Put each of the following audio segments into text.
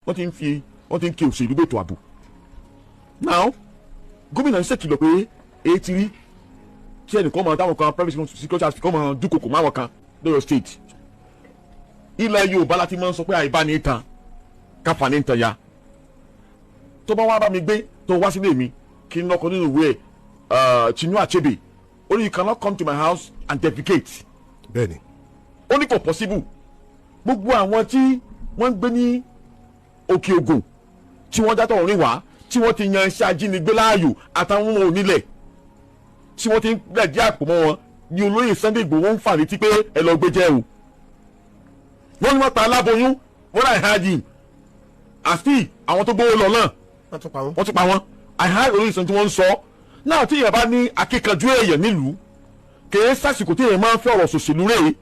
wọ́n ti ń ké òṣèlú gbètò ààbò. now gómìnà ń ṣèkìlọ̀ pé èyí ti rí kí ẹnìkan máa táwọn kan private security aspect kan máa dúnkokò máwọn kan lọ́yọ̀ state. ilẹ̀ Yorùbá láti máa ń sọ pé àìbá ní ìtàn káfà ní ìtàn ya. tó bá wá bá mi gbé tó wá sílé mi kí n lọ́kọ nínú ìwé Chinua Achebe ó ní you cannot come to my house and defecate. bẹ́ẹ̀ni. ó ní kò possible. gbogbo àwọn tí wọ́n ń gbé ní Òkè Ògùn tí wọ́n játọ̀ òrin wá tí wọ́n ti yan iṣẹ́ ajínigbé láàyò àtàwọn ohun onílẹ̀ tí wọ́n ti ń gbẹ̀dí àpò mọ́ wọn ní olóyè Sunday Igboho ń fà létí pé ẹ lọ gbé jẹ́ o. wọ́n ní wọ́n ta aláboyún wọ́n rà ìhádìí àti àwọn tó gbówó lọ náà wọ́n ti pa wọ́n àìhá olóyè Sunday tí wọ́n ń sọ náà tí èèyàn bá ní akíkanjú èèyàn nílùú kèé sásìkò tí èèyàn máa ń fẹ́ ọ̀rọ̀ ṣòṣèlú rèé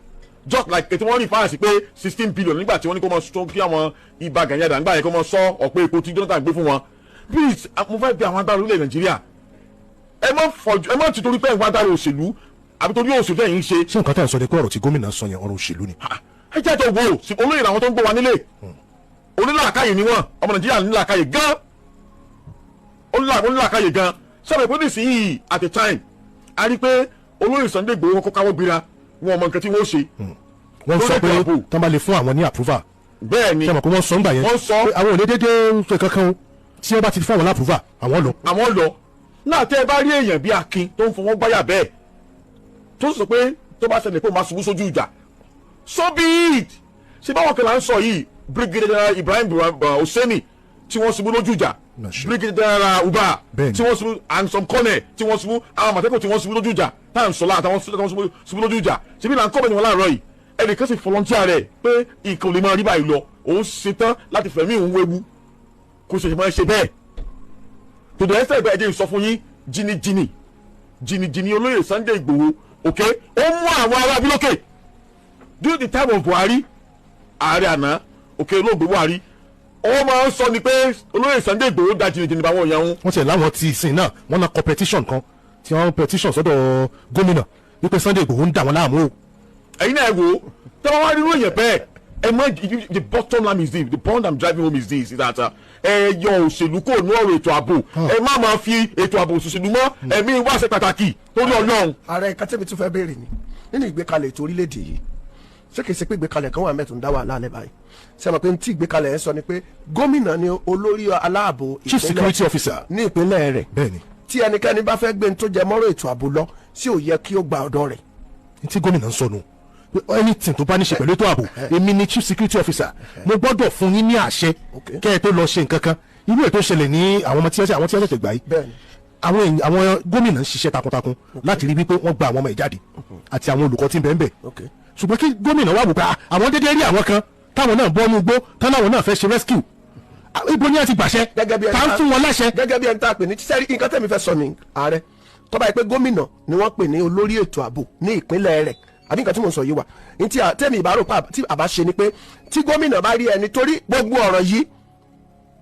just like ètò wọn rí fáwọn sí pé 16 billion nígbà tí wọ́n ní kó máa sọ kí àwọn ibà gànyàdà nígbà yẹn kó máa sọ ọ̀pọ̀ epo tí Jonathan gbé fún wọn please mo fẹ́ bí àwọn agbára orílẹ̀ Nàìjíríà ẹ má ti torí pé ìwà agbára òṣèlú àbí torí òṣèlú ẹ̀yìn ṣe. ṣé nǹkan tá à ń sọ ni pé ọ̀rọ̀ tí gómìnà sọ yẹn ọ̀rọ̀ òṣèlú ni. ẹ jẹ́ àjọ wo olóyè làwọn tó ń gbọ́ wa nílé onílàákàyè ni wọ́n ọmọ Nàìjíríà nílàákàyè gan onílàákàyè gan sábà ìpínlẹ̀ nísìnyí at the time a rí pé olóyè Sunday Igboho kọ́kọ́ káwọ́ gbéra wọn ọmọ nǹkan tí wọ́n ṣe. wọ́n sọ pé tán bá lè fún àwọn ní approval. bẹ́ẹ̀ ni sẹ́wọ̀n kó wọ́n sọ ń gbà yẹn pé àwọn ò lè dédé ṣe kankan o tí wọ́n bá ti fún àwọn ní approval àwọn lọ. náà tẹ́ ẹ bá rí èèyàn bíi Akin tó ń fọwọ́ gbáyà bẹ́ẹ̀ tó sọ pé tó bá ṣẹlẹ̀ pé ó máa ṣubú sójú ìjà so be it ṣé báwọn kan là ń sọ yìí Brigadier Ibrahim Hussaini tí wọ́n ṣubú lójú ìjà Brigadier Uba tí wọ́n ṣubú and some corner tí wọ́n ṣubú àwọn àmọ̀tẹ́kùn tí wọ́n ṣubú lójú ìjà táwọn sọlá àtàwọn ṣubú lójú ìjà ṣebí là ń kọ́ bẹ́ẹ̀ ni wọ́n láàárọ̀ yìí ẹnìkan sì volunteer rẹ̀ pé nǹkan ò lè máa rí báyìí lọ òun ṣetán láti fẹ̀mí òun wéwu kò ṣe máa ṣe bẹ́ẹ̀ tòdò ẹsẹ̀ ìgbà ẹ̀jẹ̀ sọ fún yín jìnnìjìnnì olóyè Sunday Igboho òkè ó mú àwọn ará abilókè during the time of Buhari ààrẹ àná òkè olóògbé Buhari ó máa ń sọ ni pé olóyè Sunday Igboho da jìnnìjìnnì bá wọn yẹn wọn. wọ́n ti láwọn ti sìn náà wọ́n na competition kan tí wọ́n petition sọ́dọ̀ gómìnà wípé Sunday Igboho ń dà wọ́n láàmú o. ẹ̀yin náà wò ó tí wọ́n wá rí lóyè bẹ́ẹ̀ ẹ mọ the bottom line is this the point I'm driving home is this is that ẹ yọ òṣèlú kò ní ọ̀rọ̀ ètò ààbò ẹ má máa fi ètò ààbò òṣèlú mọ́ ẹ̀mí wá ṣe pàtàkì torí Ọlọ́run. ààrẹ kátẹ́mi tún fẹ́ béèrè ni nínú ìgbékalẹ̀ ètò orílẹ̀-èdè yìí ṣé kìí ṣe pé ìgbékalẹ̀ kan wà mẹ́tò ń dá wàhálà alẹ́ báyìí ṣé mo pé tí ìgbékalẹ̀ ẹ̀ sọ ni pé gómìnà ni olórí aláàbò chief security officer ní ìpínlẹ̀ rẹ̀ bẹ́ẹ̀ni tí ẹnikẹ́ni bá fẹ́ gbé ní tó jẹ mọ́rọ̀ ètò ààbò lọ sí ò yẹ kí ó gba ọ̀dọ̀ rẹ̀. tí gómìnà ń sọnù anything tó bá ní ṣe pẹ̀lú ètò ààbò èmi ni chief security officer mo gbọ́dọ̀ fún yín ní àṣẹ kẹ́ ẹ tó lọ ṣe nǹkan kan irú ètò ìṣẹ̀lẹ̀ ní àwọn ọmọ tí wọ́n ṣẹ̀ṣẹ̀ gbà yìí àwọn gómìnà ń ṣiṣẹ́ takuntakun láti rí wípé wọ́n gba àwọn ọmọ ìjáde àti àwọn olùkọ́ tí ń bẹ ń bẹ ṣùgbọ́n kí gómìnà wà wò pé àwọn dédé rí àwọn kan táwọn náà bọ́ nú gbó táwọn náà fẹ́ ṣe rescue ibo ni a ti gbàṣẹ tá ń fún wọn láṣẹ. gẹ́gẹ́ bí ẹni tá a pè ní sẹ́rí nǹkan tẹ̀mí fẹ́ sọ ní ààrẹ tó bá yẹ pé gómìnà ni wọ́n pè ní olórí ètò ààbò ní ìpínlẹ̀ rẹ̀ àbí nǹkan tí mo sọ yìí wà ní tí tẹ̀mí ìbárò pa tí àbá ṣe ni pé tí gómìnà bá rí ẹni torí gbogbo ọ̀rọ̀ yìí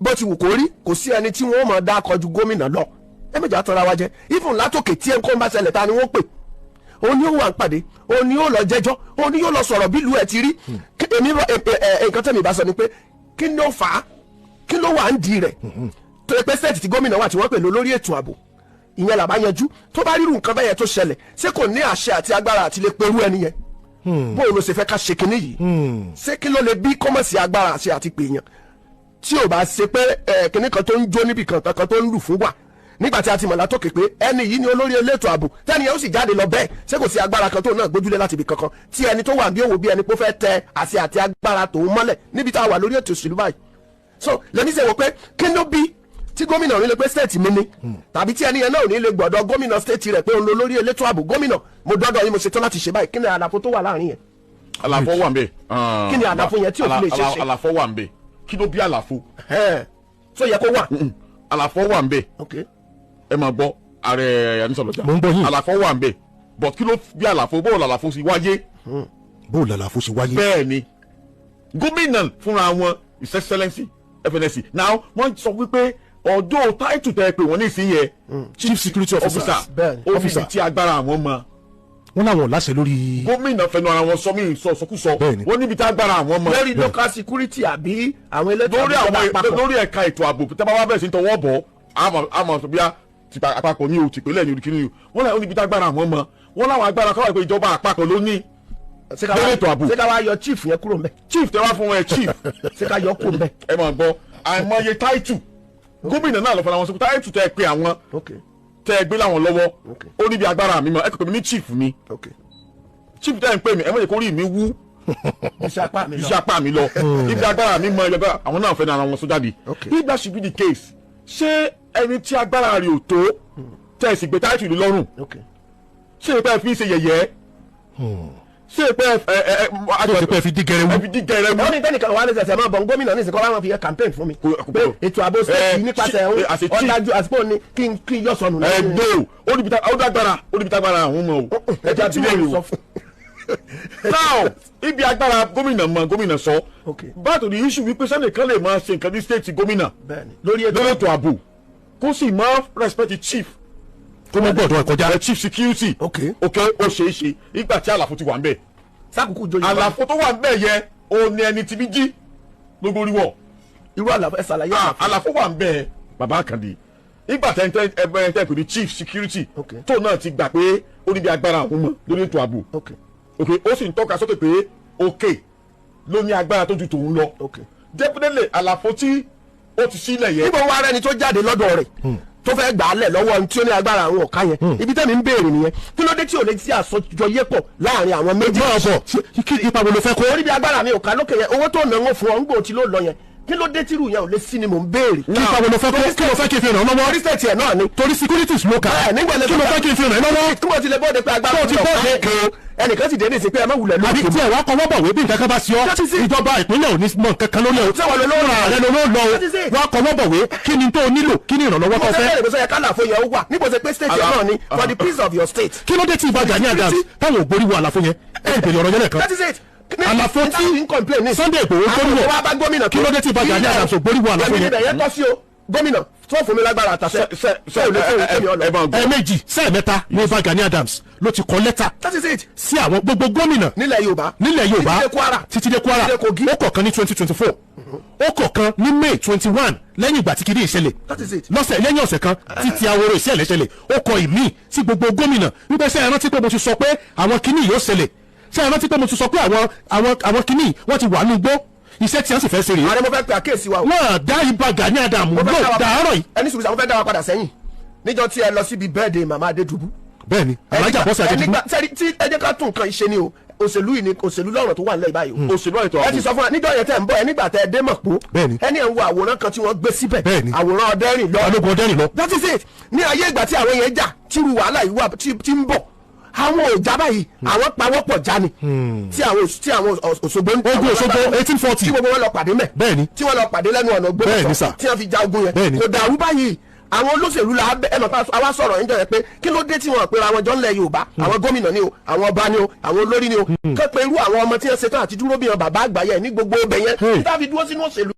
bó ti wù kó rí kò sí ẹni tí wọ́n mọ̀ dá kọjú gómìnà lọ ẹ̀mẹ̀jà tọ́ra wa jẹ́ ifun látòkè tí ẹ̀ ń kó ń bá ṣẹlẹ̀ ta ni wọ́n pè òun ni ó wà ń pàdé òun ni ó lọ jẹ́jọ́ òun ni ó lọ sọ̀rọ̀ bí ìlú ẹ̀ ti rí èmi nǹkan tẹ̀mí ìbá sọ ni pé kí ló fà á kí ló wà ń di rẹ̀ tó yẹ pé sẹ́ẹ̀tì tí gómìnà wà tí wọ́n pè lórí ètò ààbò ìyẹn làbá yanjú tó bá rírun nǹkan bẹ́yẹn tó ṣẹlẹ̀ ṣé kò ní àṣẹ àti agbára àti lè perú ẹni yẹn bóun ló ṣe fẹ́ ká ṣe kinní yìí ṣé kí ló lè bí kọ́mọ̀sì agbára àṣẹ àti pèèyàn tí ò bá ṣe pé kinní kan tó ń jó níbi kan tó ń lù fún wà nígbà tí a ti mọ̀ látòkè pé ẹni yìí ni olórí elétò ààbò tẹ́ni yẹn ó sì jáde lọ bẹ́ẹ̀ ṣé kò sí agbára kan tó náà gbójúlé láti ibì kankan tí ẹni tó wà bí òwò bí ẹni pé ó fẹ́ tẹ àṣẹ àti agbára tòun mọ́lẹ̀ níbi tá a wà lórí ètò òṣèlú báyìí so lẹ́ni sẹ́ wọ pé kí ló bí tí gómìnà ò ní lè pé stéètì mi ni tàbí tí ẹni yẹn náà ò ní lè gbọ́dọ̀ gómìnà stéètì rẹ̀ pé òun lórí elétò ààbò gómìnà mo dọ́dọ̀ yín mo ṣetán láti ṣe báyìí kí ni àlàfo tó wà láàrin yẹn. àlàfo wà ń bẹ. kí ni àlàfo yẹn tí ò fi lè ṣe ṣe. àlàfo wà ń bẹ kí ló bí àlàfo. tó yẹ kó wà. àlàfo wà ń bẹ ẹ máa gbọ́ ààrẹ anisọlọjà àlàfo wà ń bẹ but kí ló bí àlàfo bóòlù àlàfo sì wáyé. bóòlù àlàfo sì wáyé. bẹ́ẹ̀ ni gómìnà fúnra wọn his excellency FNSC now wọ́n sọ wípé ọ̀dọ́ táìtù tẹ́ pé wọ́n ní ìsìn yẹ chief security officer ọ́fíìsì tí agbára àwọn mọ wọ́n láwọn láṣẹ lórí. gómìnà fẹnu ara wọn sọ mí sọkúsọ wọ́n níbi tá a gbára àwọn ọmọ. lórí local security àbí àwọn elétò àbúrò lórí ẹ̀ka ètò ààbò tẹ́ bá wá bẹ̀rẹ̀ sí tọwọ́ bọ̀ àmọ̀ sọ bí a àpapọ̀ ní o tìpínlẹ̀ ní olùkíní o wọ́n láwọn níbi tá a gbára àwọn ọmọ wọ́n láwọn agbára káwá pé ìjọba àpapọ̀ ló ní lórí ètò ààbò. ṣé ká wá yọ chief yẹn kúrò mbẹ. chief tẹ wá fún wọn ẹ chief. ṣé ká yọ kúrò mbẹ. ẹ máa gbọ́ àìmọye táìtù gómìnà náà lọ fọlá wọn sọ táìtù tẹ pé àwọn tẹ gbé láwọn lọ́wọ́ ó níbi agbára mi mọ ẹ kò pè mí ní chief mi chief tẹ ń pè mí ẹ mọ̀ yẹ kó rí mi wú iṣẹ́ apá mi lọ ibi agbára mi mọ ẹgbẹ́ àwọn náà fẹ́ ní ara wọn sọ jáde if that should be the case ṣé ẹni tí agbára rẹ̀ ò tó tẹ̀ sí gbé táìtù lé lọ́rùn ṣé ìpẹ́ fi ń ṣe yẹ̀yẹ́ ṣé ìpẹ́ fi dí gẹrẹ mú. wọ́n ní tẹ́nìkan wà ní sẹ̀sẹ̀ máa bọ̀ gómìnà ní ìsìnkọ́ láwọn fi yẹ campaign fún mi pé ètò ààbò sẹ́ẹ̀tì nípasẹ̀ ọ̀dájú àsìkò ní kí n yọ sọnù náà. ẹgbẹ́ o ó dágbára àwọn ọmọ o ẹja ti lè rí o. now ibi agbára gómìnà sọ báàtò ní issue wípé sẹ́nìkan lè máa ṣe nǹkan ní state gómìnà lórí ètò ààbò kó sì máa respect chief kó mọ gbọ́dọ̀ kọjá chief security ok ó ṣeé ṣe ìgbà tí àlàfo ti wà ń bẹ sákòókò joyè àlàfo tó wà ń bẹ yẹ ó ní ẹni tí bí jí gbogbo orí wọ. irú àlàfo ẹ ṣàlàyé àlàfo wà ń bẹ bàbá Àkàndé ìgbà tẹ ẹ pè ní chief security tó náà ti gbà pé ó níbi agbára àwọn ọmọ lórí ètò ààbò ok ó sì ń tọ́ka sókè pé ok ló ní agbára tó ju tòun lọ definitely àlàfo tí ó ti sílẹ̀ yẹ. níbo wá rẹni tó jáde lọ́dọ̀ rẹ̀ tó fẹ́ gbà á lẹ̀ lọ́wọ́ ohun tí ó ní agbára àwọn ọ̀ka yẹn ibi tẹ́mi ń béèrè nìyẹn kí ló dé tí ò lè ti àsọjọyé pọ̀ láàrin àwọn méjì. ipa wo ló fẹ́ kó. orí bí agbára mi ò ká lókè yẹn owó tó nà ń fún ọ ń gbò tí ló lọ yẹn kí ló dé tírù yẹn ò lè sí ni mò ń béèrè. ipa wo ló fẹ́ kó kí ló fẹ́ kí n fi ràn lọ́wọ́. orí sẹ̀tì ẹ̀ náà ni. torí securities ló kà á kí ló fẹ́ kí n fi ràn lọ́wọ́. kí wọ́n ti lè bọ́ọ̀dẹ pé agbára mi ò ká ẹnìkan sì dédé sí pé ẹ má wulẹ̀ lókè. àbí tí ẹ wá kọwọ́ bọ̀wé bí nǹkan kan bá sí ọ ìjọba ìpínlẹ̀ ò ní mọ nǹkan kan lórí ẹ̀ sẹ́wọ̀n ló lọ́wọ́ rẹ̀ ló lọ wá kọwọ́ bọ̀wé kí ni tó nílò kí ni ìrànlọ́wọ́ tó fẹ́. mo fẹ́ bẹ̀rẹ̀ kálàfo yẹn ó wà níbo ṣe pé state yẹn náà ni for the peace of your state. kí ló dé tí ìbàjá ní Adams táwọn ògbórí wo àlàfo yẹn ẹ̀ ìbèrè ọ̀rọ̀ yẹn lẹ́ẹ̀kan. àlàfo tí Sunday Igboho gbórí wọ̀ kí ló dé tí ìbàjá ní Adams ògbórí wo àlàfo yẹn. gómìnà tó fún mi lágbára àtàṣẹ ẹ̀ẹ̀mejì sẹ́ẹ̀mẹ́ta ní Ìbà Gani Adams ló ti kọ lẹ́tà sí àwọn gbogbo gómìnà nílẹ̀ Yorùbá títí dé Kwara ó kọ̀ọ̀kan ní 2024 ó kọ̀ọ̀kan ní May 21 lẹ́yìn ìgbà tí kìíní ìṣẹ̀lẹ̀ lọ́sẹ̀ lẹ́yìn ọ̀sẹ̀ kan títí àwòrán ìṣẹ̀lẹ̀ ṣẹlẹ̀ ó kọ ìmí sí gbogbo gómìnà wípé ṣé ẹ rántí pé mo ti sọ pé àwọn kìíní yóò ṣẹlẹ̀ ṣé ẹ rántí pé mo ti sọ pé àwọn kìíní wọ́n ti wà ní igbó iṣẹ́ tí wọ́n sì fẹ́ ṣe rèé. ààrẹ mo fẹ́ pe àkíyèsí wa o. wọ́n dá Ìbà Gani Adams ló dàárọ̀ yìí. ẹni sùgbọ́n àwọn fẹ́ dá wa padà sẹ́yìn níjọ́ tí ẹ lọ síbi bẹ́ẹ̀dẹ̀ màmá Adédùbú. bẹ́ẹ̀ni alájà bọ́sẹ̀ Adédùbú. tí ẹ jẹ́ ká tún nǹkan ìṣe ni o òṣèlú yìí ni òṣèlú lọ́rọ̀ tó wà nílẹ̀ báyìí o. òṣèlú ètò ààbò. ẹ ti sọ fún wa níjọ́ yẹn tẹ́ ń bọ̀ ẹ nígbà tẹ́ ẹ dé Mọ̀pó. bẹ́ẹ̀ni ẹni ẹ̀ ń wo àwòrán kan tí wọ́n gbé síbẹ̀. bẹ́ẹ̀ni àwòrán Ọdẹ́rìn lọ. Balógun Ọdẹ́rìn lọ. that is it ní ayé ìgbà tí àwọn yẹn jà tíru wàhálà yìí wà tí ń bọ̀ àwọn òjà báyìí àwọn pawọ́pọ̀ já ni tí àwọn Òṣogbo ogun Òṣogbo 1840 tí gbogbo wọn lọ pàdé mẹ́ bẹ́ẹ̀ni tí wọ́n lọ pàdé lẹ́nu ọ̀nà Ògbómọ̀ṣọ́ tí wọ́n fi ja ogun yẹn kò dàrú báyìí àwọn olóṣèlú la ẹ mọ̀ àwa sọ̀rọ̀ níjọ́ yẹn pé kí ló dé tí wọ́n pera wọn jọ ńlẹ̀ Yorùbá àwọn gómìnà ni o àwọn ọba ni o àwọn olórí ni o kọ́ pé irú àwọn ọmọ tí wọ́n ṣetán àti dúró bí wọn bàbá àgbáyé ní gbogbo ibẹ̀ yẹn tí wọ́n fi dúró sínú òṣèlú.